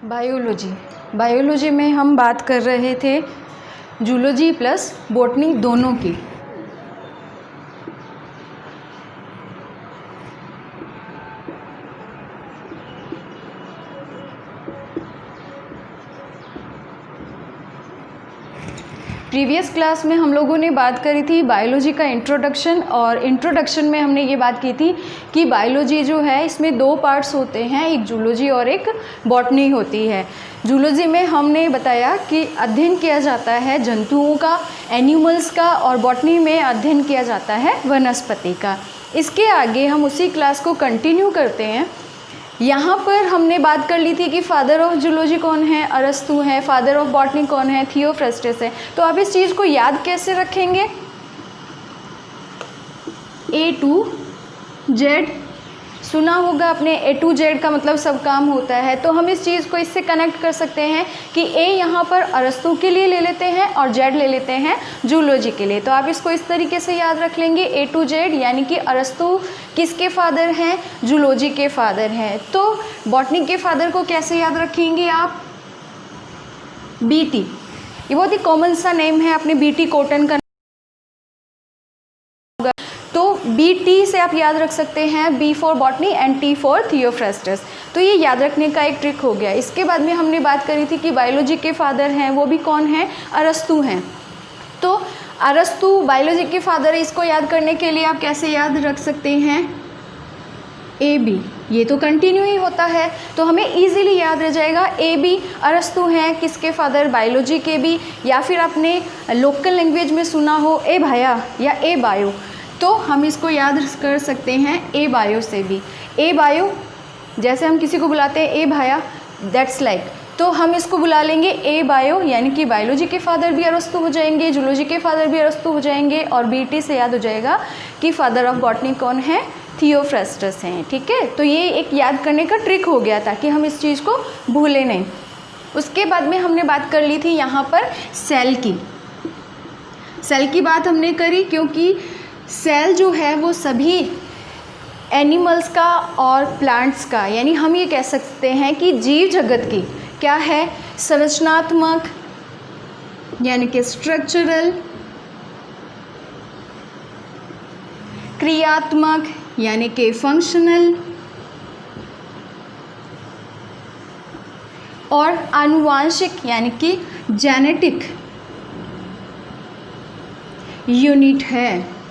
Biology में हम बात कर रहे थे जूलॉजी प्लस बॉटनी दोनों की। प्रीवियस क्लास में हम लोगों ने बात करी थी बायोलॉजी का इंट्रोडक्शन, और इंट्रोडक्शन में हमने ये बात की थी कि बायोलॉजी जो है इसमें दो पार्ट्स होते हैं, एक जूलॉजी और एक बॉटनी होती है। जूलॉजी में हमने बताया कि अध्ययन किया जाता है जंतुओं का, एनिमल्स का, और बॉटनी में अध्ययन किया जाता है वनस्पति का। इसके आगे हम उसी क्लास को कंटिन्यू करते हैं। यहाँ पर हमने बात कर ली थी कि फादर ऑफ जूलॉजी कौन है, अरस्तु है। फादर ऑफ बॉटनी कौन है, थियोफ्रास्टस है। तो आप इस चीज़ को याद कैसे रखेंगे? A to Z सुना होगा आपने, A to Z का मतलब सब काम होता है। तो हम इस चीज़ को इससे कनेक्ट कर सकते हैं कि A यहाँ पर अरस्तु के लिए ले लेते हैं और Z ले लेते हैं जूलॉजी के लिए। तो आप इसको इस तरीके से याद रख लेंगे, A to Z, यानी कि अरस्तु किसके फादर हैं? जूलॉजी के फादर हैं। तो बॉटनी के फादर को कैसे याद रखेंगे आप? BT। ये बहुत ही कॉमन सा नेम है, आपने BT कॉटन का, तो BT से आप याद रख सकते हैं B for botany and T for Theophrastus. तो ये याद रखने का एक ट्रिक हो गया। इसके बाद में हमने बात करी थी कि बायोलॉजी के फादर हैं, वो भी कौन हैं? अरस्तु हैं। तो अरस्तु बायोलॉजी के फादर है, इसको याद करने के लिए आप कैसे याद रख सकते हैं? AB। ये तो कंटिन्यू ही होता है तो हमें इजीली याद रह जाएगा। AB अरस्तु हैं, किसके फादर? बायोलॉजी के भी। या फिर आपने लोकल लैंग्वेज में सुना हो ए भाया या ए बायो, तो हम इसको याद कर सकते हैं ए बायो से भी। ए बायो, जैसे हम किसी को बुलाते हैं ए भाया, दैट्स लाइक, तो हम इसको बुला लेंगे ए बायो, यानी कि बायोलॉजी के फादर भी अरस्तु हो जाएंगे, जूलॉजी के फादर भी अरस्तु हो जाएंगे, और BT से याद हो जाएगा कि फादर ऑफ बॉटनी कौन है? थियोफ्रास्टस हैं। ठीक है, तो ये एक याद करने का ट्रिक हो गया ताकि हम इस चीज़ को भूलें नहीं। उसके बाद में हमने बात कर ली थी यहाँ पर सेल की। सेल की बात हमने करी क्योंकि सेल जो है वो सभी एनिमल्स का और प्लांट्स का, यानी हम ये कह सकते हैं कि जीव जगत की क्या है? संरचनात्मक, यानी कि स्ट्रक्चरल, क्रियात्मक, यानी कि फंक्शनल, और आनुवांशिक, यानी कि जेनेटिक यूनिट है।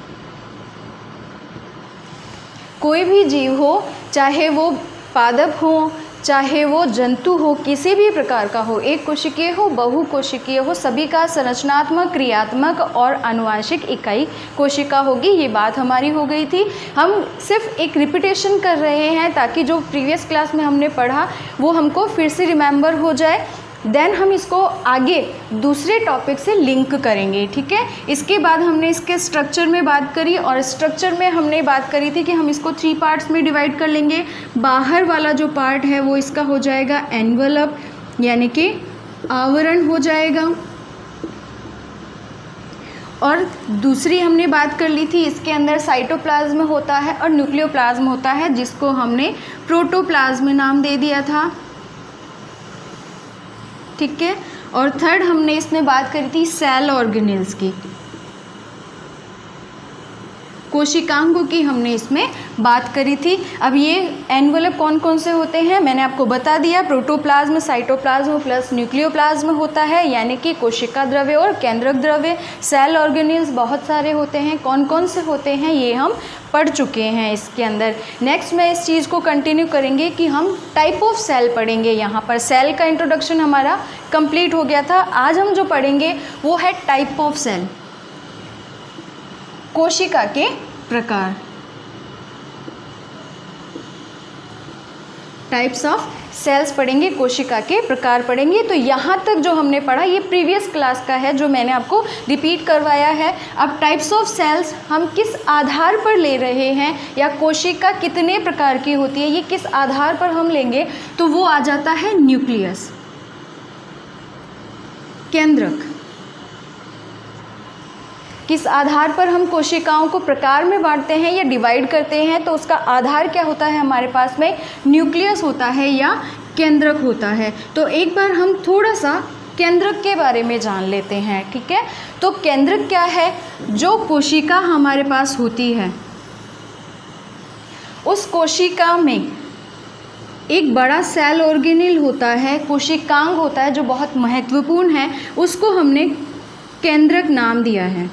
कोई भी जीव हो, चाहे वो पादप हो, चाहे वो जंतु हो, किसी भी प्रकार का हो, एक कोशिकीय हो, बहुकोशिकीय हो, सभी का संरचनात्मक, क्रियात्मक और आनुवांशिक इकाई कोशिका होगी। ये बात हमारी हो गई थी। हम सिर्फ एक रिपीटेशन कर रहे हैं ताकि जो प्रीवियस क्लास में हमने पढ़ा वो हमको फिर से रिमेंबर हो जाए। देन हम इसको आगे दूसरे टॉपिक से लिंक करेंगे। ठीक है, इसके बाद हमने इसके स्ट्रक्चर में बात करी, और स्ट्रक्चर में हमने बात करी थी कि हम इसको 3 पार्ट्स में डिवाइड कर लेंगे। बाहर वाला जो पार्ट है वो इसका हो जाएगा एनवलप, यानी कि आवरण हो जाएगा। और दूसरी हमने बात कर ली थी, इसके अंदर साइटोप्लाज्म होता है और न्यूक्लियोप्लाज्म होता है, जिसको हमने प्रोटोप्लाज्म नाम दे दिया था। ठीक है, और थर्ड हमने इसमें बात करी थी सेल ऑर्गेनेल्स की, कोशिकांगों की हमने इसमें बात करी थी। अब ये एनवलप कौन कौन से होते हैं मैंने आपको बता दिया। प्रोटोप्लाज्म, साइटोप्लाज्म प्लस न्यूक्लियोप्लाज्म होता है, यानी कि कोशिका द्रव्य और केंद्रक द्रव्य। सेल ऑर्गेनेल्स बहुत सारे होते हैं, कौन कौन से होते हैं ये हम पढ़ चुके हैं इसके अंदर। नेक्स्ट में इस चीज़ को कंटिन्यू करेंगे कि हम टाइप ऑफ सेल पढ़ेंगे। यहाँ पर सेल का इंट्रोडक्शन हमारा कंप्लीट हो गया था। आज हम जो पढ़ेंगे वो है टाइप ऑफ सेल, कोशिका के प्रकार, टाइप्स ऑफ सेल्स पढ़ेंगे, कोशिका के प्रकार पढ़ेंगे। तो यहाँ तक जो हमने पढ़ा ये प्रीवियस क्लास का है जो मैंने आपको रिपीट करवाया है। अब टाइप्स ऑफ सेल्स हम किस आधार पर ले रहे हैं, या कोशिका कितने प्रकार की होती है ये किस आधार पर हम लेंगे, तो वो आ जाता है न्यूक्लियस, केंद्रक। किस आधार पर हम कोशिकाओं को प्रकार में बांटते हैं या डिवाइड करते हैं, तो उसका आधार क्या होता है हमारे पास में? न्यूक्लियस होता है या केंद्रक होता है। तो एक बार हम थोड़ा सा केंद्रक के बारे में जान लेते हैं, ठीक है। तो केंद्रक क्या है? जो कोशिका हमारे पास होती है, उस कोशिका में एक बड़ा सेल ऑर्गेनेल होता है, कोशिकांग होता है जो बहुत महत्वपूर्ण है, उसको हमने केंद्रक नाम दिया है।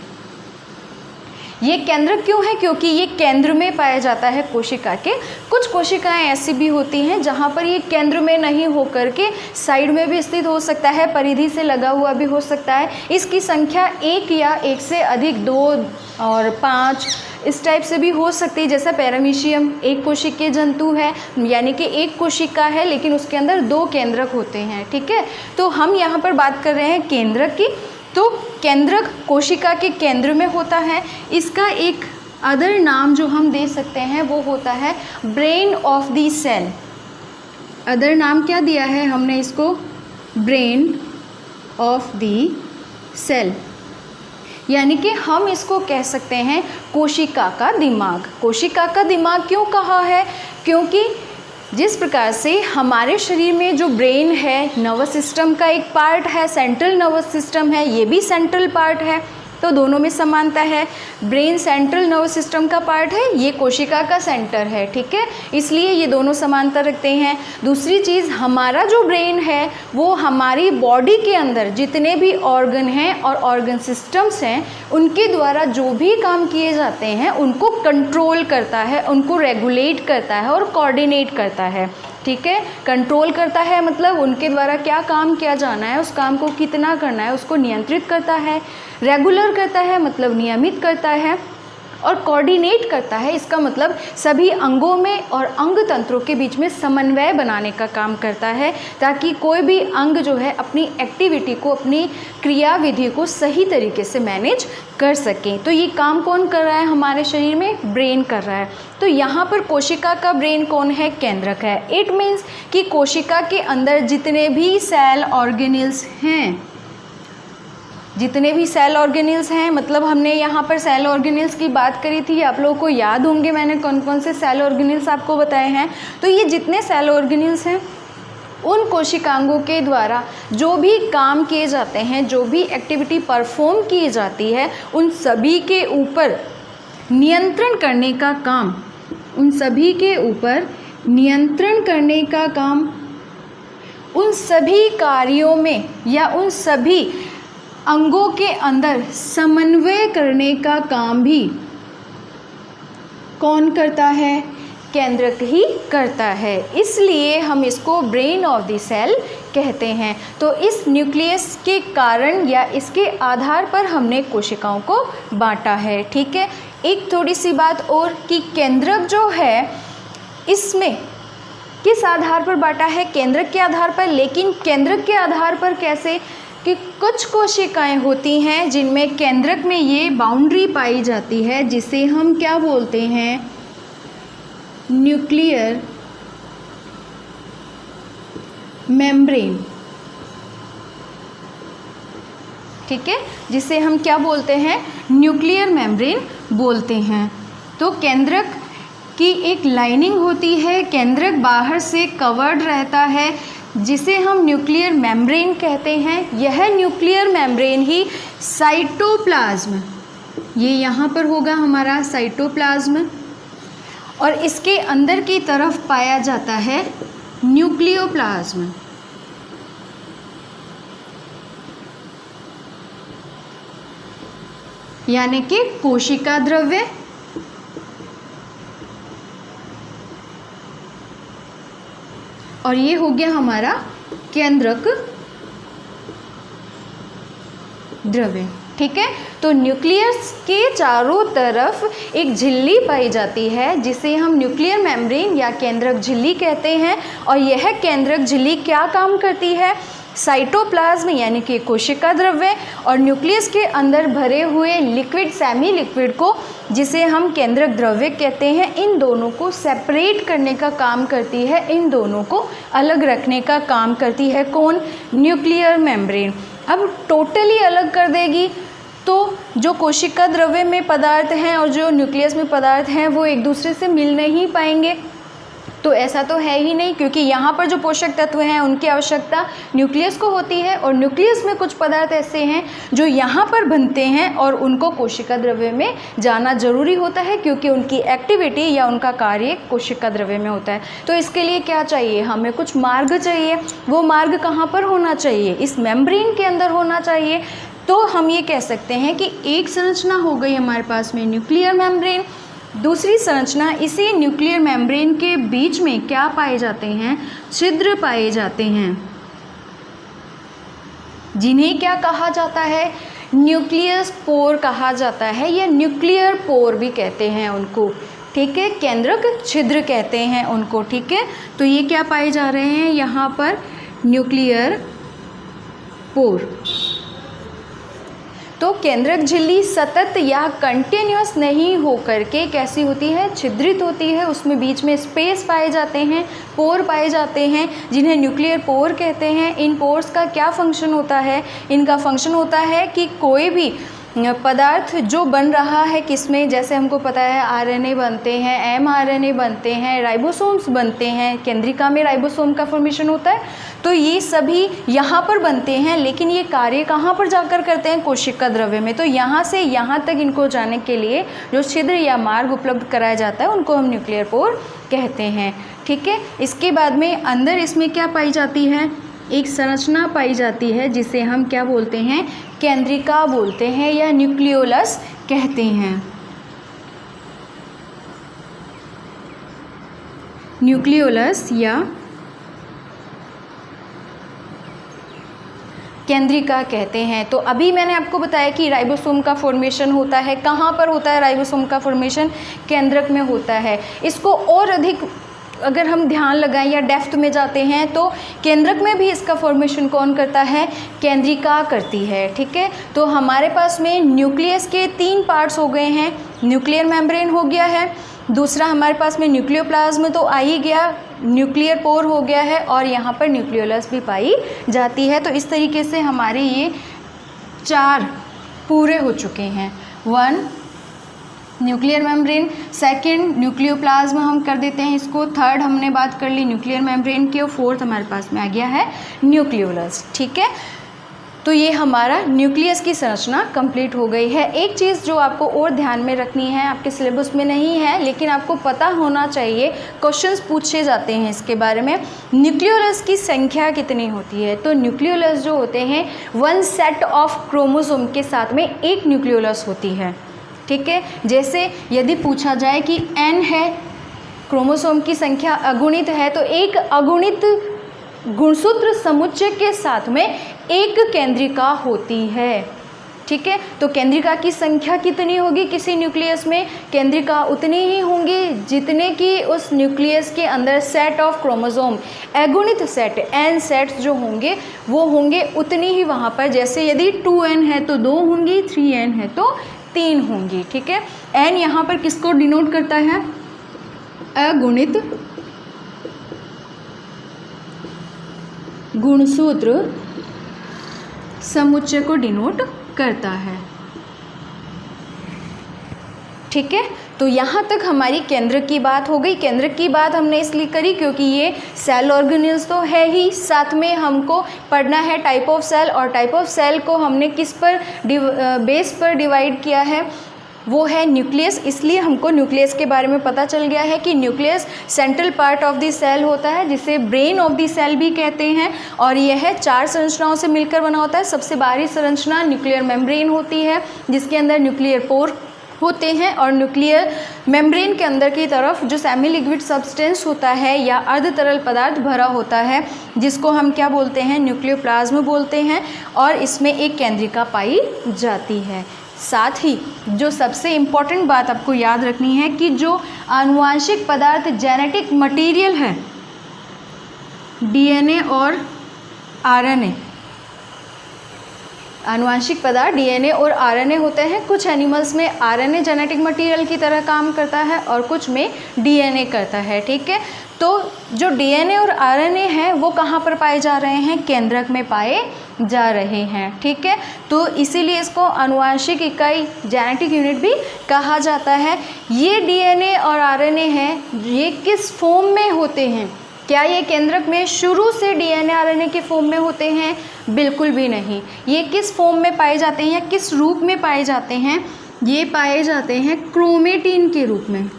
ये केंद्रक क्यों है? क्योंकि ये केंद्र में पाया जाता है कोशिका के। कुछ कोशिकाएं ऐसी भी होती हैं जहाँ पर ये केंद्र में नहीं होकर के साइड में भी स्थित हो सकता है, परिधि से लगा हुआ भी हो सकता है। इसकी संख्या 1 या 1 से अधिक, 2 और 5 इस टाइप से भी हो सकती है। जैसा पैरामीशियम एक कोशिकीय जंतु है, यानी कि एक कोशिका है लेकिन उसके अंदर 2 केंद्रक होते हैं, ठीक है। तो हम यहाँ पर बात कर रहे हैं केंद्रक की। तो केंद्रक कोशिका के केंद्र में होता है। इसका एक अदर नाम जो हम दे सकते हैं वो होता है brain of the cell. Other नाम क्या दिया है हमने इसको? ब्रेन ऑफ द सेल, यानी कि हम इसको कह सकते हैं कोशिका का दिमाग। कोशिका का दिमाग क्यों कहा है? क्योंकि जिस प्रकार से हमारे शरीर में जो ब्रेन है नर्वस सिस्टम का एक पार्ट है, सेंट्रल नर्वस सिस्टम है, ये भी सेंट्रल पार्ट है, तो दोनों में समानता है। ब्रेन सेंट्रल नर्वस सिस्टम का पार्ट है, ये कोशिका का सेंटर है, ठीक है, इसलिए ये दोनों समानता रखते हैं। दूसरी चीज़, हमारा जो ब्रेन है वो हमारी बॉडी के अंदर जितने भी ऑर्गन हैं और ऑर्गन सिस्टम्स हैं उनके द्वारा जो भी काम किए जाते हैं उनको कंट्रोल करता है, उनको रेगुलेट करता है और कोऑर्डिनेट करता है, ठीक है। कंट्रोल करता है मतलब उनके द्वारा क्या काम किया जाना है, उस काम को कितना करना है, उसको नियंत्रित करता है। रेगुलर करता है मतलब नियमित करता है, और कोऑर्डिनेट करता है, इसका मतलब सभी अंगों में और अंग तंत्रों के बीच में समन्वय बनाने का काम करता है, ताकि कोई भी अंग जो है अपनी एक्टिविटी को, अपनी क्रियाविधि को सही तरीके से मैनेज कर सकें। तो ये काम कौन कर रहा है हमारे शरीर में? ब्रेन कर रहा है। तो यहाँ पर कोशिका का ब्रेन कौन है? केंद्रक है। इट मीन्स कि कोशिका के अंदर जितने भी सेल ऑर्गेनेल्स हैं, जितने भी सेल ऑर्गेनेल्स हैं, मतलब हमने यहाँ पर सेल ऑर्गेनेल्स की बात करी थी, आप लोगों को याद होंगे मैंने कौन कौन से सेल ऑर्गेनेल्स आपको बताए हैं। तो ये जितने सेल ऑर्गेनेल्स हैं उन कोशिकांगों के द्वारा जो भी काम किए जाते हैं, जो भी एक्टिविटी परफॉर्म की जाती है, उन सभी के ऊपर नियंत्रण करने का काम, उन सभी के ऊपर नियंत्रण करने का काम, उन सभी कार्यों में या उन सभी अंगों के अंदर समन्वय करने का काम भी कौन करता है? केंद्रक ही करता है। इसलिए हम इसको ब्रेन ऑफ द सेल कहते हैं। तो इस न्यूक्लियस के कारण या इसके आधार पर हमने कोशिकाओं को बांटा है, ठीक है। एक थोड़ी सी बात और कि केंद्रक जो है इसमें किस आधार पर बांटा है? केंद्रक के आधार पर। लेकिन केंद्रक के आधार पर कैसे? कि कुछ कोशिकाएं होती हैं जिनमें केंद्रक में ये बाउंड्री पाई जाती है जिसे हम क्या बोलते हैं? न्यूक्लियर मेम्ब्रेन, ठीक है, जिसे हम क्या बोलते हैं? न्यूक्लियर मेम्ब्रेन बोलते हैं। तो केंद्रक की एक लाइनिंग होती है, केंद्रक बाहर से कवर्ड रहता है जिसे हम न्यूक्लियर मेम्ब्रेन कहते हैं। यह न्यूक्लियर मेम्ब्रेन ही साइटोप्लाज्म, ये यहाँ पर होगा हमारा साइटोप्लाज्म, और इसके अंदर की तरफ पाया जाता है न्यूक्लियोप्लाज्म। यानी कि कोशिका द्रव्य, और ये हो गया हमारा केंद्रक द्रव्य, ठीक है। तो न्यूक्लियस के चारों तरफ एक झिल्ली पाई जाती है जिसे हम न्यूक्लियर मेम्ब्रेन या केंद्रक झिल्ली कहते हैं। और यह केंद्रक झिल्ली क्या काम करती है? साइटोप्लाज्म यानी कि कोशिका द्रव्य और न्यूक्लियस के अंदर भरे हुए लिक्विड, सेमी लिक्विड को, जिसे हम केंद्रक द्रव्य कहते हैं, इन दोनों को सेपरेट करने का काम करती है, इन दोनों को अलग रखने का काम करती है। कौन? Nuclear membrane. अब टोटली अलग कर देगी तो जो कोशिका द्रव्य में पदार्थ हैं और जो न्यूक्लियस में पदार्थ हैं वो एक दूसरे से मिल नहीं पाएंगे, तो ऐसा तो है ही नहीं, क्योंकि यहाँ पर जो पोषक तत्व हैं उनकी आवश्यकता न्यूक्लियस को होती है, और न्यूक्लियस में कुछ पदार्थ ऐसे हैं जो यहाँ पर बनते हैं और उनको कोशिका द्रव्य में जाना जरूरी होता है, क्योंकि उनकी एक्टिविटी या उनका कार्य कोशिका द्रव्य में होता है। तो इसके लिए क्या चाहिए, हमें कुछ मार्ग चाहिए। वो मार्ग कहाँ पर होना चाहिए, इस मेम्ब्रेन के अंदर होना चाहिए। तो हम ये कह सकते हैं कि एक संरचना हो गई हमारे पास में न्यूक्लियर मेम्ब्रेन, दूसरी संरचना इसी न्यूक्लियर मेम्ब्रेन के बीच में क्या पाए जाते हैं, छिद्र पाए जाते हैं, जिन्हें क्या कहा जाता है, न्यूक्लियस पोर कहा जाता है, या न्यूक्लियर पोर भी कहते हैं उनको, ठीक है, केंद्रक छिद्र कहते हैं उनको, ठीक है। तो ये क्या पाए जा रहे हैं यहाँ पर, न्यूक्लियर पोर। तो केंद्रक झिल्ली सतत या कंटिन्यूस नहीं होकर के कैसी होती है, छिद्रित होती है, उसमें बीच में स्पेस पाए जाते हैं, पोर पाए जाते हैं, जिन्हें न्यूक्लियर पोर कहते हैं। इन पोर्स का क्या फंक्शन होता है, इनका फंक्शन होता है कि कोई भी पदार्थ जो बन रहा है किसमें, जैसे हमको पता है आरएनए बनते हैं, एमआरएनए बनते हैं, राइबोसोम्स बनते हैं, केंद्रिका में राइबोसोम का फॉर्मेशन होता है, तो ये सभी यहाँ पर बनते हैं, लेकिन ये कार्य कहाँ पर जाकर करते हैं, कोशिका द्रव्य में। तो यहाँ से यहाँ तक इनको जाने के लिए जो छिद्र या मार्ग उपलब्ध कराया जाता है उनको हम न्यूक्लियर पोर कहते हैं, ठीक है। इसके बाद में अंदर इसमें क्या पाई जाती है, एक संरचना पाई जाती है जिसे हम क्या बोलते हैं, केंद्रिका बोलते हैं या न्यूक्लियोलस कहते हैं। न्यूक्लियोलस या केंद्रिका कहते हैं। तो अभी मैंने आपको बताया कि राइबोसोम का फॉर्मेशन होता है, कहाँ पर होता है राइबोसोम का फॉर्मेशन, केंद्रक में होता है। इसको और अधिक अगर हम ध्यान लगाएं या डेप्थ में जाते हैं तो केंद्रक में भी इसका फॉर्मेशन कौन करता है, केंद्रिका करती है, ठीक है। तो हमारे पास में न्यूक्लियस के 3 पार्ट्स हो गए हैं, न्यूक्लियर मेम्ब्रेन हो गया है, दूसरा हमारे पास में न्यूक्लियोप्लाज्म तो आ ही गया, न्यूक्लियर पोर हो गया है, और यहाँ पर न्यूक्लियोलस भी पाई जाती है। तो इस तरीके से हमारे ये 4 पूरे हो चुके हैं। 1 न्यूक्लियर मेम्ब्रेन, सेकंड न्यूक्लियोप्लाज्म हम कर देते हैं इसको, थर्ड हमने बात कर ली न्यूक्लियर मेम्ब्रेन की, और फोर्थ हमारे पास में आ गया है न्यूक्लियोलस, ठीक है। तो ये हमारा न्यूक्लियस की संरचना कंप्लीट हो गई है। एक चीज़ जो आपको और ध्यान में रखनी है, आपके सिलेबस में नहीं है लेकिन आपको पता होना चाहिए, क्वेश्चंस पूछे जाते हैं इसके बारे में, न्यूक्लियोलस की संख्या कितनी होती है। तो न्यूक्लियोलस जो होते हैं 1 सेट ऑफ क्रोमोसोम के साथ में एक न्यूक्लियोलस होती है, ठीक है। जैसे यदि पूछा जाए कि n है, क्रोमोसोम की संख्या अगुणित है, तो एक अगुणित गुणसूत्र समुच्चय के साथ में एक केंद्रिका होती है, ठीक है। तो केंद्रिका की संख्या कितनी होगी किसी न्यूक्लियस में, केंद्रिका उतनी ही होंगी जितने की उस न्यूक्लियस के अंदर सेट ऑफ क्रोमोसोम, अगुणित सेट n सेट्स जो होंगे वो होंगे उतनी ही वहाँ पर। जैसे यदि 2n है तो 2 होंगी, 3n है तो 3 होंगी, ठीक है। n यहाँ पर किसको डिनोट करता है, अगुणित गुणसूत्र समुच्चय को डिनोट करता है, ठीक है। तो यहाँ तक हमारी केंद्र की बात हो गई। केंद्र की बात हमने इसलिए करी क्योंकि ये सेल ऑर्गेनेल्स तो है ही, साथ में हमको पढ़ना है टाइप ऑफ सेल, और टाइप ऑफ सेल को हमने किस पर बेस पर डिवाइड किया है, वो है न्यूक्लियस। इसलिए हमको न्यूक्लियस के बारे में पता चल गया है कि nucleus central part of the cell होता है, जिसे ब्रेन ऑफ द सेल भी कहते हैं, और यह 4 संरचनाओं से मिलकर बना होता है। सबसे बाहरी संरचना न्यूक्लियर मेम्ब्रेन होती है, जिसके अंदर न्यूक्लियर पोर होते हैं, और न्यूक्लियर मेम्ब्रेन के अंदर की तरफ जो सेमी लिक्विड सब्सटेंस होता है या अर्ध तरल पदार्थ भरा होता है, जिसको हम क्या बोलते हैं, न्यूक्लियोप्लाज्म बोलते हैं, और इसमें एक केंद्रिका पाई जाती है। साथ ही जो सबसे इम्पॉर्टेंट बात आपको याद रखनी है कि जो आनुवांशिक पदार्थ जेनेटिक मटेरियल है, डीएनए और आरएनए, आनुवंशिक पदार्थ डीएनए और आरएनए होते हैं। कुछ एनिमल्स में आरएनए जेनेटिक मटेरियल की तरह काम करता है और कुछ में डीएनए करता है, ठीक है। तो जो डीएनए और आरएनए हैं वो कहाँ पर पाए जा रहे हैं? केंद्रक में पाए जा रहे हैं, ठीक है। तो इसीलिए इसको आनुवंशिक इकाई जेनेटिक यूनिट भी कहा जाता है। ये डीएनए और आरएनए हैं, ये किस फॉर्म में होते हैं? क्या ये केंद्रक में शुरू से डीएनए आरएनए के फॉर्म में होते हैं? बिल्कुल भी नहीं। ये किस फॉर्म में पाए जाते हैं या किस रूप में पाए जाते हैं? ये पाए जाते हैं क्रोमेटिन के रूप में,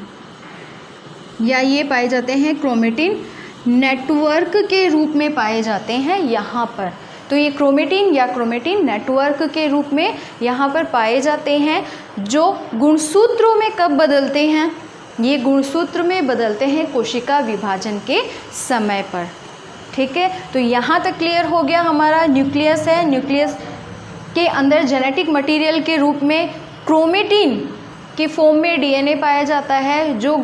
या ये पाए जाते हैं क्रोमेटिन नेटवर्क के रूप में पाए जाते हैं यहाँ पर। तो ये क्रोमेटिन या क्रोमेटिन नेटवर्क के रूप में यहाँ पर पाए जाते हैं, जो गुणसूत्रों में कब बदलते हैं? ये गुणसूत्र में बदलते हैं कोशिका विभाजन के समय पर, ठीक है। तो यहाँ तक क्लियर हो गया। हमारा न्यूक्लियस है, न्यूक्लियस के अंदर जेनेटिक मटेरियल के रूप में क्रोमेटिन के फॉर्म में डीएनए पाया जाता है, जो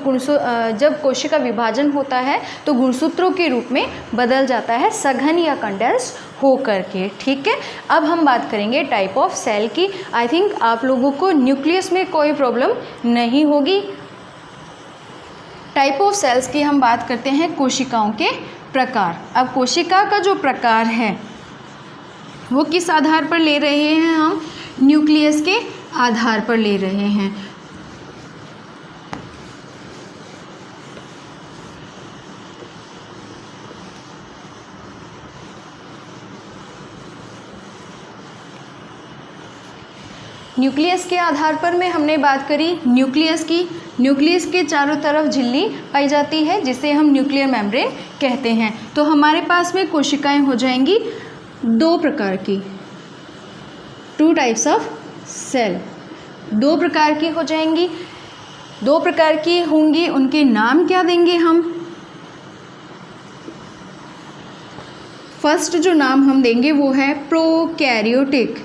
जब कोशिका विभाजन होता है तो गुणसूत्रों के रूप में बदल जाता है, सघन या कंडेंस हो करके, ठीक है। अब हम बात करेंगे टाइप ऑफ सेल की। आई थिंक आप लोगों को न्यूक्लियस में कोई प्रॉब्लम नहीं होगी। टाइप ऑफ सेल्स की हम बात करते हैं कोशिकाओं के प्रकार। अब कोशिका का जो प्रकार है वो किस आधार पर ले रहे हैं? हम न्यूक्लियस के आधार पर ले रहे हैं। न्यूक्लियस के आधार पर में हमने बात करी न्यूक्लियस की। न्यूक्लियस के चारों तरफ झिल्ली पाई जाती है जिसे हम न्यूक्लियर मेम्ब्रेन कहते हैं। तो हमारे पास में कोशिकाएं हो जाएंगी दो प्रकार की, 2 टाइप्स ऑफ सेल। 2 प्रकार की हो जाएंगी, 2 प्रकार की होंगी। उनके नाम क्या देंगे हम? फर्स्ट जो नाम हम देंगे वो है प्रोकैरियोटिक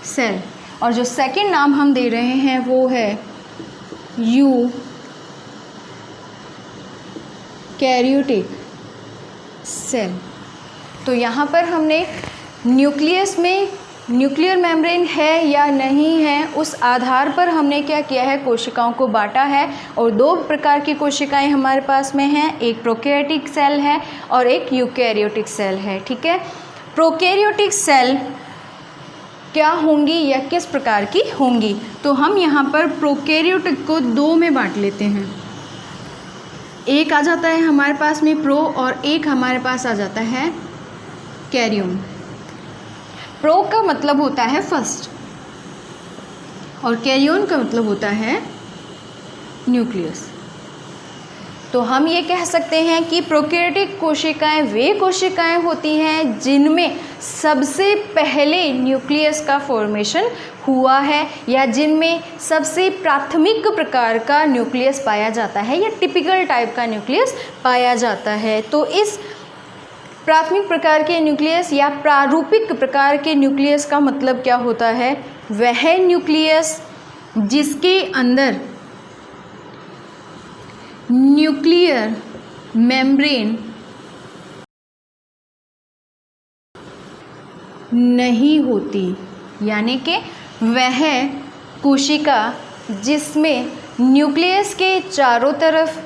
सेल, और जो सेकंड नाम हम दे रहे हैं वो है यूकैरियोटिक सेल। तो यहाँ पर हमने न्यूक्लियस में न्यूक्लियर मेम्ब्रेन है या नहीं है उस आधार पर हमने क्या किया है? कोशिकाओं को बांटा है, और 2 प्रकार की कोशिकाएं हमारे पास में हैं। एक प्रोकैरियोटिक सेल है और एक यूकैरियोटिक सेल है, ठीक है। प्रोकैरियोटिक सेल क्या होंगी या किस प्रकार की होंगी? तो हम यहाँ पर प्रोकैरियोटिक को 2 में बांट लेते हैं। एक आ जाता है हमारे पास में प्रो, और एक हमारे पास आ जाता है कैरियोन। प्रो का मतलब होता है फर्स्ट और कैरियोन का मतलब होता है न्यूक्लियस। तो हम ये कह सकते हैं कि प्रोकैरियोटिक कोशिकाएं वे कोशिकाएं होती हैं जिनमें सबसे पहले न्यूक्लियस का फॉर्मेशन हुआ है, या जिनमें सबसे प्राथमिक प्रकार का न्यूक्लियस पाया जाता है या टिपिकल टाइप का न्यूक्लियस पाया जाता है। तो इस प्राथमिक प्रकार के न्यूक्लियस या प्रारूपिक प्रकार के न्यूक्लियस का मतलब क्या होता है? वह न्यूक्लियस जिसके अंदर न्यूक्लियर मेम्ब्रेन नहीं होती, यानी कि वह कोशिका जिसमें न्यूक्लियस के चारों तरफ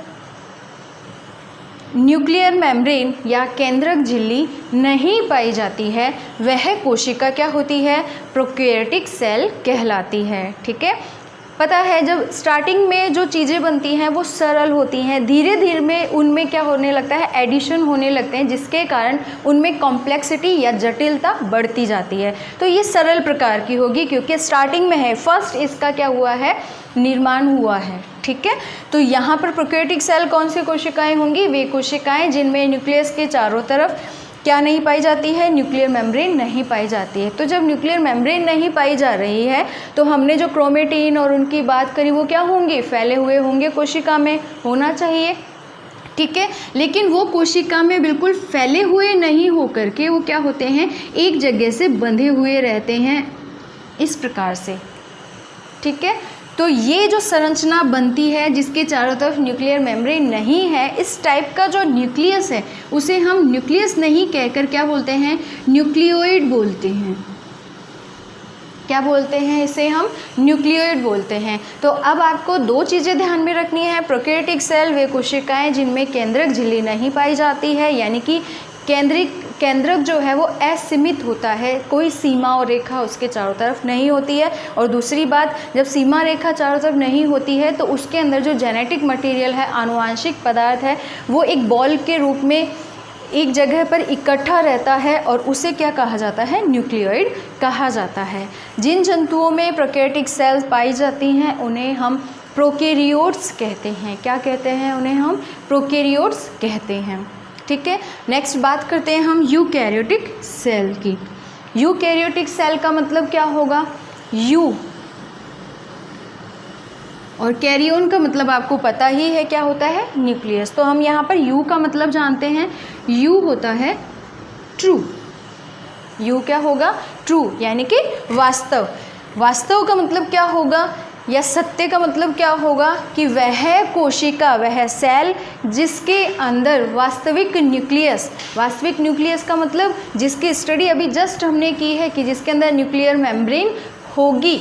न्यूक्लियर मेम्ब्रेन या केंद्रक झिल्ली नहीं पाई जाती है, वह कोशिका क्या होती है? प्रोकैरियोटिक सेल कहलाती है, ठीक है। पता है जब स्टार्टिंग में जो चीज़ें बनती हैं वो सरल होती हैं, धीरे धीरे में उनमें क्या होने लगता है? एडिशन होने लगते हैं, जिसके कारण उनमें कॉम्प्लेक्सिटी या जटिलता बढ़ती जाती है। तो ये सरल प्रकार की होगी क्योंकि स्टार्टिंग में है, फर्स्ट इसका क्या हुआ है? निर्माण हुआ है, ठीक है। तो यहाँ पर प्रोकैरियोटिक सेल कौन सी कोशिकाएं होंगी? वे कोशिकाएं जिनमें न्यूक्लियस के चारों तरफ क्या नहीं पाई जाती है? न्यूक्लियर मेम्ब्रेन नहीं पाई जाती है। तो जब न्यूक्लियर मेम्ब्रेन नहीं पाई जा रही है तो हमने जो क्रोमेटिन और उनकी बात करी वो क्या होंगे? फैले हुए होंगे, कोशिका में होना चाहिए, ठीक है। लेकिन वो कोशिका में बिल्कुल फैले हुए नहीं हो करके वो क्या होते हैं? एक जगह से बंधे हुए रहते हैं इस प्रकार से, ठीक है। तो ये जो संरचना बनती है जिसके चारों तरफ न्यूक्लियर मेम्ब्रेन नहीं है, इस टाइप का जो न्यूक्लियस है उसे हम न्यूक्लियस नहीं कहकर क्या बोलते हैं, न्यूक्लियोइड बोलते हैं। क्या बोलते हैं इसे, हम न्यूक्लियोइड बोलते हैं। तो अब आपको दो चीज़ें ध्यान में रखनी है। प्रोकैरियोटिक सेल वे कोशिकाएं जिनमें केंद्रक झिल्ली नहीं पाई जाती है, यानी कि केंद्रक जो है वो असीमित होता है, कोई सीमा और रेखा उसके चारों तरफ नहीं होती है। और दूसरी बात, जब सीमा रेखा चारों तरफ नहीं होती है तो उसके अंदर जो जेनेटिक मटेरियल है, आनुवांशिक पदार्थ है, वो एक बॉल के रूप में एक जगह पर इकट्ठा रहता है और उसे क्या कहा जाता है, न्यूक्लियोइड कहा जाता है। जिन जंतुओं में प्रोकैरियोटिक सेल्स पाई जाती हैं उन्हें हम प्रोकैरियोट्स कहते हैं। क्या कहते हैं, उन्हें हम प्रोकैरियोट्स कहते हैं। ठीक है, नेक्स्ट बात करते हैं हम यूकैरियोटिक सेल की। यूकैरियोटिक सेल का मतलब क्या होगा, यू, और कैरियोन का मतलब आपको पता ही है क्या होता है, न्यूक्लियस। तो हम यहाँ पर यू का मतलब जानते हैं, यू होता है ट्रू। यू क्या होगा, ट्रू, यानी कि वास्तव। वास्तव का मतलब क्या होगा, या सत्य का मतलब क्या होगा कि वह कोशिका, वह सेल जिसके अंदर वास्तविक न्यूक्लियस का मतलब जिसकी स्टडी अभी जस्ट हमने की है कि जिसके अंदर न्यूक्लियर मेम्ब्रेन होगी,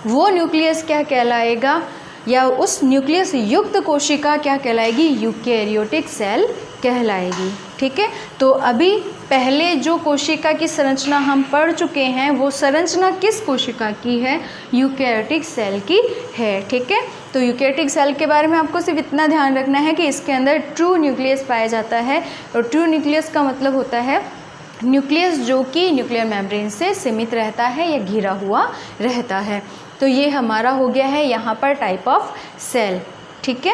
वो न्यूक्लियस क्या कहलाएगा, या उस न्यूक्लियस युक्त कोशिका क्या कहलाएगी, यूकैरियोटिक सेल कहलाएगी। ठीक है, तो अभी पहले जो कोशिका की संरचना हम पढ़ चुके हैं वो संरचना किस कोशिका की है, यूकैरियोटिक सेल की है। ठीक है, तो यूकैरियोटिक सेल के बारे में आपको सिर्फ इतना ध्यान रखना है कि इसके अंदर ट्रू न्यूक्लियस पाया जाता है, और ट्रू न्यूक्लियस का मतलब होता है न्यूक्लियस जो कि न्यूक्लियर मेम्ब्रेन से सीमित रहता है या घिरा हुआ रहता है। तो ये हमारा हो गया है यहाँ पर टाइप ऑफ सेल। ठीक है,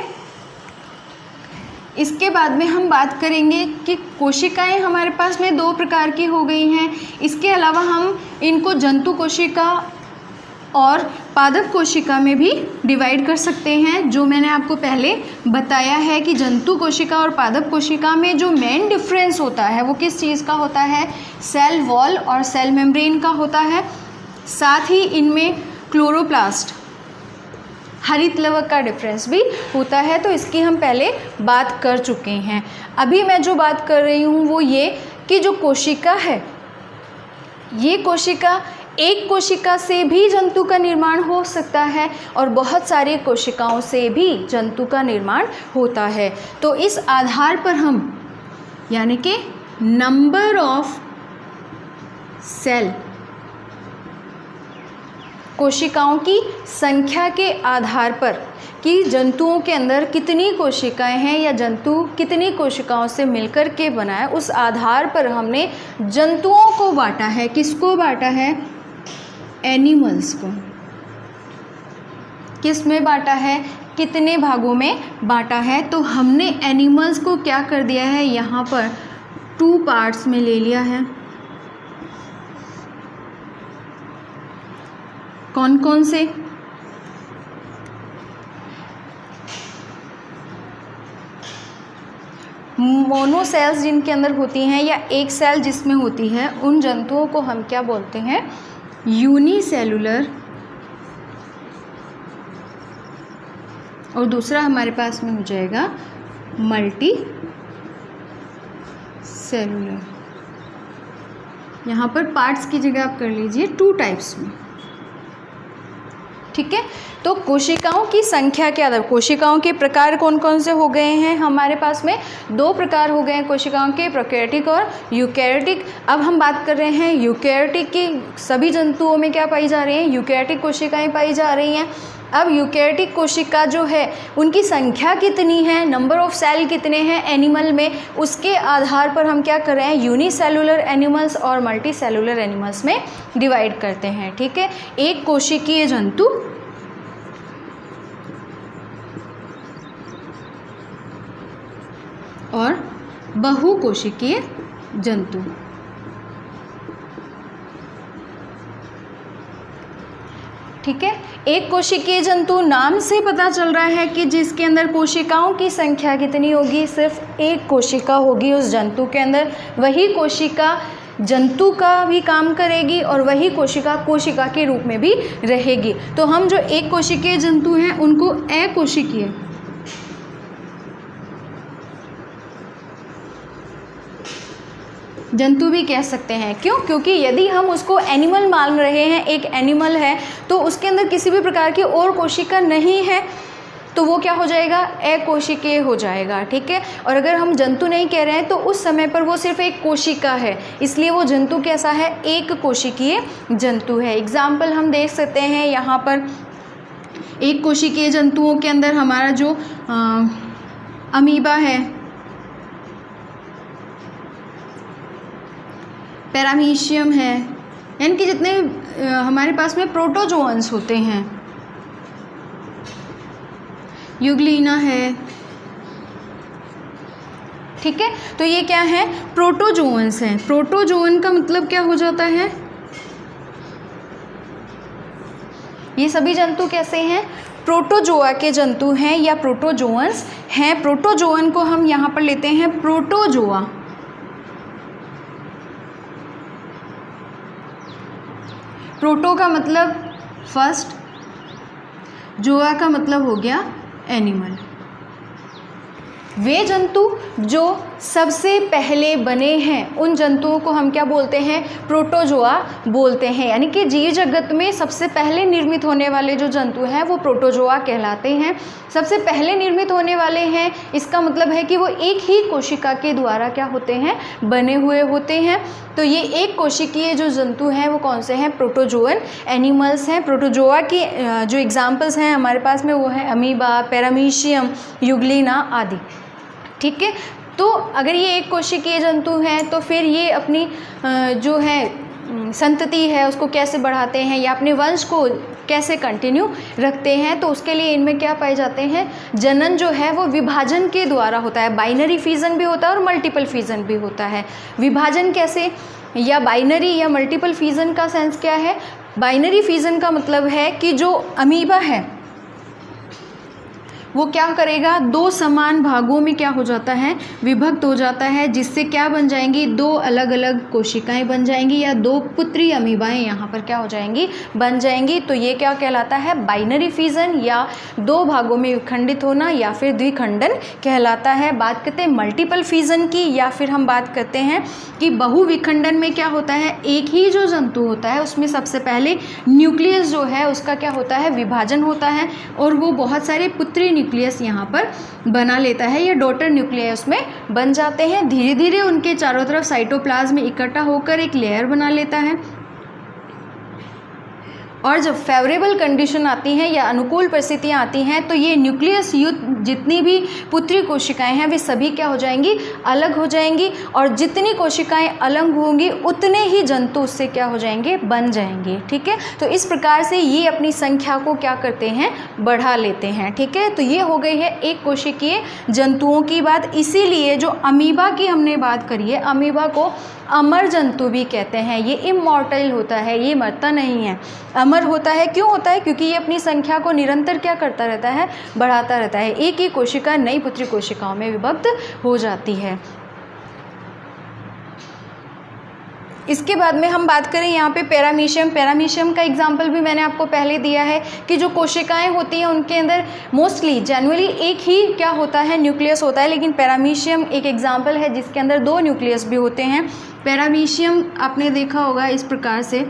इसके बाद में हम बात करेंगे कि कोशिकाएं हमारे पास में दो प्रकार की हो गई हैं। इसके अलावा हम इनको जंतु कोशिका और पादप कोशिका में भी डिवाइड कर सकते हैं। जो मैंने आपको पहले बताया है कि जंतु कोशिका और पादप कोशिका में जो मेन डिफरेंस होता है वो किस चीज़ का होता है, सेल वॉल और सेल मेम्ब्रेन का होता है। साथ ही इनमें क्लोरोप्लास्ट, हरित लवक का डिफरेंस भी होता है, तो इसकी हम पहले बात कर चुके हैं। अभी मैं जो बात कर रही हूँ वो ये कि जो कोशिका है, ये कोशिका, एक कोशिका से भी जंतु का निर्माण हो सकता है और बहुत सारी कोशिकाओं से भी जंतु का निर्माण होता है। तो इस आधार पर हम, यानी कि नंबर ऑफ सेल, कोशिकाओं की संख्या के आधार पर कि जंतुओं के अंदर कितनी कोशिकाएं हैं या जंतु कितनी कोशिकाओं से मिलकर के बना है, उस आधार पर हमने जंतुओं को बांटा है। किसको बांटा है, एनिमल्स को। किस में बांटा है, कितने भागों में बांटा है, तो हमने एनिमल्स को क्या कर दिया है, यहाँ पर 2 पार्ट्स में ले लिया है। कौन कौन से, मोनोसेल्स जिनके अंदर होती हैं या एक सेल जिसमें होती है, उन जंतुओं को हम क्या बोलते हैं, यूनिसेलुलर। और दूसरा हमारे पास में हो जाएगा मल्टी सेलुलर। यहाँ पर पार्ट्स की जगह आप कर लीजिए 2 टाइप्स में। ठीक है, तो कोशिकाओं की संख्या के आधार, कोशिकाओं के प्रकार कौन कौन से हो गए हैं, हमारे पास में 2 प्रकार हो गए हैं कोशिकाओं के, प्रोकैरियोटिक और यूकैरियोटिक। अब हम बात कर रहे हैं यूकैरियोटिक की। सभी जंतुओं में क्या पाई जा रही हैं, यूकैरियोटिक कोशिकाएं पाई जा रही हैं। अब यूकैरियोटिक कोशिका जो है उनकी संख्या कितनी है, नंबर ऑफ सेल कितने हैं एनिमल में, उसके आधार पर हम क्या कर रहे हैं, यूनिसेलुलर एनिमल्स और मल्टी सेलुलर एनिमल्स में डिवाइड करते हैं। ठीक है, एक कोशिकीय जंतु और बहुकोशिकीय जंतु। ठीक है, एक कोशिकीय जंतु नाम से पता चल रहा है कि जिसके अंदर कोशिकाओं की संख्या कितनी होगी, सिर्फ एक कोशिका होगी उस जंतु के अंदर। वही कोशिका जंतु का भी काम करेगी और वही कोशिका कोशिका के रूप में भी रहेगी। तो हम जो एक कोशिकीय जंतु हैं उनको अकोशिकीय जंतु भी कह सकते हैं। क्यों? क्योंकि यदि हम उसको एनिमल मान रहे हैं, एक एनिमल है, तो उसके अंदर किसी भी प्रकार की और कोशिका नहीं है, तो वो क्या हो जाएगा? अकोशिकीय हो जाएगा। ठीक है। और अगर हम जंतु नहीं कह रहे हैं तो उस समय पर वो सिर्फ एक कोशिका है, इसलिए वो जंतु कैसा है? एक कोशिकीय जंतु है। एग्जाम्पल हम देख सकते हैं यहाँ पर, एक कोशिकीय जंतुओं के अंदर हमारा जो अमीबा है, पैरामीशियम है, यानी कि जितने हमारे पास में प्रोटोजोअन्स होते हैं, यूग्लिना है। ठीक है। तो ये क्या है? प्रोटोजोअन्स हैं। प्रोटोजोअन का मतलब क्या हो जाता है? ये सभी जंतु कैसे हैं? प्रोटोजोआ के जंतु हैं या प्रोटोजोअन्स हैं। प्रोटोजोअन को हम यहाँ पर लेते हैं प्रोटोजोआ। प्रोटो का मतलब फर्स्ट, जोआ का मतलब हो गया एनिमल। वे जंतु जो सबसे पहले बने हैं उन जंतुओं को हम क्या बोलते हैं? प्रोटोजोआ बोलते हैं। यानी कि जीव जगत में सबसे पहले निर्मित होने वाले जो जंतु हैं वो प्रोटोजोआ कहलाते हैं। सबसे पहले निर्मित होने वाले हैं, इसका मतलब है कि वो एक ही कोशिका के द्वारा क्या होते हैं? बने हुए होते हैं। तो ये एक कोशिकीय जो जंतु हैं वो कौन से हैं? प्रोटोजोअन एनिमल्स हैं। प्रोटोजोआ की जो एग्जाम्पल्स हैं हमारे पास में वो है अमीबा, पैरामीशियम, यूग्लिना आदि। ठीक है। तो अगर ये एक कोशिकीय जंतु हैं तो फिर ये अपनी जो है संतति है उसको कैसे बढ़ाते हैं या अपने वंश को कैसे कंटिन्यू रखते हैं? तो उसके लिए इनमें क्या पाए जाते हैं? जनन जो है वो विभाजन के द्वारा होता है। बाइनरी फिजन भी होता है और मल्टीपल फिजन भी होता है। विभाजन कैसे? या बाइनरी या मल्टीपल फिजन का सेंस क्या है? बाइनरी फिजन का मतलब है कि जो अमीबा है वो क्या करेगा? दो समान भागों में क्या हो जाता है? विभक्त हो जाता है, जिससे क्या बन जाएंगी? दो अलग अलग कोशिकाएं बन जाएंगी या दो पुत्री अमीबाएं यहाँ पर क्या हो जाएंगी? बन जाएंगी। तो ये क्या कहलाता है? बाइनरी फिजन या दो भागों में विखंडित होना या फिर द्विखंडन कहलाता है। बात करते हैं मल्टीपल फिजन की, या फिर हम बात करते हैं कि बहुविखंडन में क्या होता है? एक ही जो जंतु होता है उसमें सबसे पहले न्यूक्लियस जो है उसका क्या होता है? विभाजन होता है और वो बहुत सारे पुत्री न्यूक्लियस यहाँ पर बना लेता है या डॉटर न्यूक्लियस उसमें बन जाते हैं। धीरे धीरे उनके चारों तरफ साइटोप्लाज्म में इकट्ठा होकर एक लेयर बना लेता है। और जब फेवरेबल कंडीशन आती हैं या अनुकूल परिस्थितियाँ आती हैं तो ये न्यूक्लियस युक्त जितनी भी पुत्री कोशिकाएं हैं वे सभी क्या हो जाएंगी? अलग हो जाएंगी। और जितनी कोशिकाएं अलग होंगी उतने ही जंतु उससे क्या हो जाएंगे? बन जाएंगे। ठीक है। तो इस प्रकार से ये अपनी संख्या को क्या करते हैं? बढ़ा लेते हैं। ठीक है। तो ये हो गई है एक कोशिकीय जंतुओं की बात। इसीलिए जो अमीबा की हमने बात करी है, अमीबा को अमर जंतु भी कहते हैं। ये इमॉर्टल होता है, ये मरता नहीं है, अमर होता है। क्यों होता है? क्योंकि ये अपनी संख्या को निरंतर क्या करता रहता है? बढ़ाता रहता है। एक ही कोशिका नई पुत्री कोशिकाओं में विभक्त हो जाती है। इसके बाद में हम बात करें यहाँ पे पैरामीशियम। पैरामीशियम का एग्जाम्पल भी मैंने आपको पहले दिया है कि जो कोशिकाएं होती हैं उनके अंदर मोस्टली जनरली एक ही क्या होता है? न्यूक्लियस होता है। लेकिन पैरामीशियम एक एग्जाम्पल है जिसके अंदर दो न्यूक्लियस भी होते हैं। पैरामीशियम आपने देखा होगा इस प्रकार से,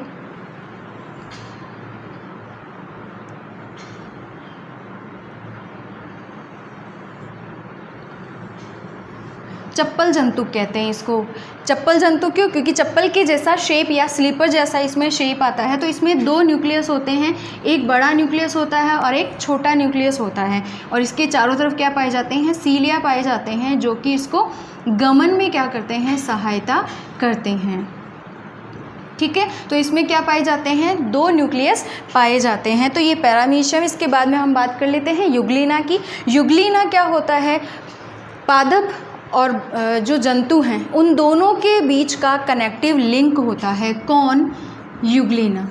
चप्पल जंतु कहते हैं इसको। चप्पल जंतु क्यों? क्योंकि चप्पल के जैसा शेप या स्लीपर जैसा इसमें शेप आता है। तो इसमें दो न्यूक्लियस होते हैं, एक बड़ा न्यूक्लियस होता है और एक छोटा न्यूक्लियस होता है। और इसके चारों तरफ क्या पाए जाते हैं? सीलिया पाए जाते हैं, जो कि इसको गमन में क्या करते हैं? सहायता करते हैं। ठीक है। तो इसमें क्या पाए जाते हैं? दो न्यूक्लियस पाए जाते हैं। तो ये पैरामीशियम। इसके बाद में हम बात कर लेते हैं यूग्लिना की। यूग्लिना क्या होता है? पादप और जो जंतु हैं उन दोनों के बीच का कनेक्टिव लिंक होता है। कौन? यूग्लिना।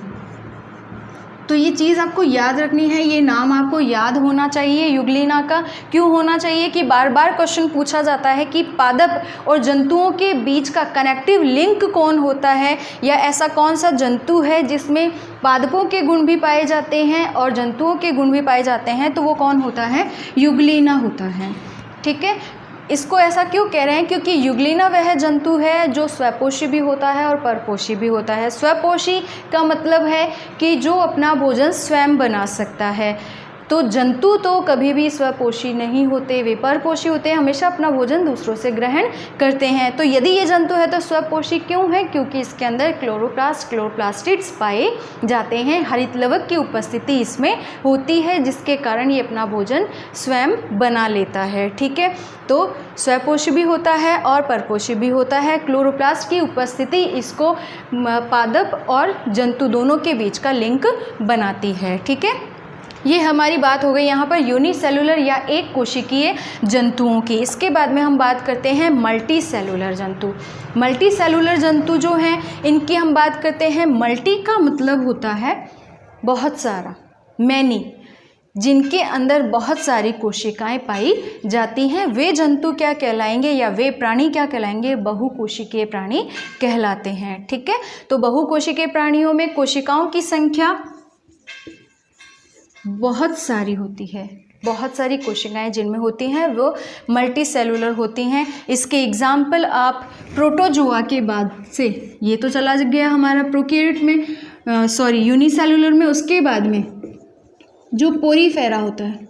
तो ये चीज़ आपको याद रखनी है, ये नाम आपको याद होना चाहिए युग्लिना का। क्यों होना चाहिए कि बार बार क्वेश्चन पूछा जाता है कि पादप और जंतुओं के बीच का कनेक्टिव लिंक कौन होता है, या ऐसा कौन सा जंतु है जिसमें पादपों के गुण भी पाए जाते हैं और जंतुओं के गुण भी पाए जाते हैं, तो वो कौन होता है? युग्लिना होता है। ठीक है, इसको ऐसा क्यों कह रहे हैं? क्योंकि युग्लिना वह जंतु है जो स्वपोषी भी होता है और परपोषी भी होता है। स्वपोषी का मतलब है कि जो अपना भोजन स्वयं बना सकता है। तो जंतु तो कभी भी स्वपोषी नहीं होते, वे परपोषी होते हैं, हमेशा अपना भोजन दूसरों से ग्रहण करते हैं। तो यदि ये जंतु है तो स्वपोषी क्यों है? क्योंकि इसके अंदर क्लोरोप्लास्ट, क्लोरोप्लास्टिड्स पाए जाते हैं, हरित लवक की उपस्थिति इसमें होती है, जिसके कारण ये अपना भोजन स्वयं बना लेता है। ठीक है, तो स्वपोषी भी होता है और परपोषी भी होता है। क्लोरोप्लास्ट की उपस्थिति इसको पादप और जंतु दोनों के बीच का लिंक बनाती है। ठीक है, ये हमारी बात हो गई यहाँ पर यूनिसेलुलर या एक कोशिकीय जंतुओं की। इसके बाद में हम बात करते हैं मल्टी सेलुलर जंतु। मल्टी सेलुलर जंतु जो हैं इनकी हम बात करते हैं। मल्टी का मतलब होता है बहुत सारा, मैनी, जिनके अंदर बहुत सारी कोशिकाएं पाई जाती हैं, वे जंतु क्या कहलाएंगे या वे प्राणी क्या कहलाएंगे? बहुकोशिकीय प्राणी कहलाते हैं। ठीक है, तो बहुकोशिकीय प्राणियों में कोशिकाओं की संख्या बहुत सारी होती है, बहुत सारी कोशिकाएं जिनमें होती हैं वो मल्टी सेलुलर होती हैं। इसके एग्जाम्पल आप प्रोटोजोआ के बाद से, ये तो चला गया हमारा प्रोकैरियोट में, यूनिसेलुलर में, उसके बाद में जो पोरीफेरा होता है,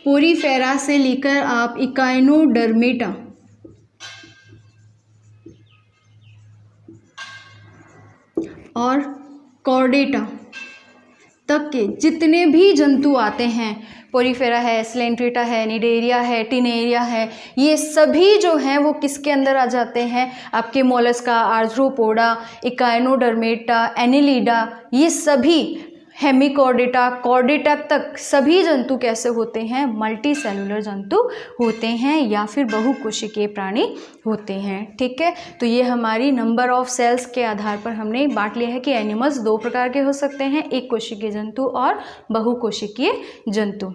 पोरीफेरा से लेकर आप इकाइनोडर्मेटा और कॉर्डेटा तक के जितने भी जंतु आते हैं, पोरीफेरा है, स्लेंट्रेटा है, निडेरिया है, टिनेरिया है, ये सभी जो हैं वो किसके अंदर आ जाते हैं? आपके मोलस्का, आर्थ्रोपोडा, इकाइनोडर्मेटा, एनिलिडा, ये सभी हेमिकॉर्डेटा, कॉर्डेटा तक सभी जंतु कैसे होते हैं? मल्टी सेलुलर जंतु होते हैं या फिर बहुकोशिकीय प्राणी होते हैं। ठीक है, तो ये हमारी नंबर ऑफ सेल्स के आधार पर हमने बांट लिया है कि एनिमल्स दो प्रकार के हो सकते हैं, एक कोशिकीय जंतु और बहुकोशिकीय जंतु।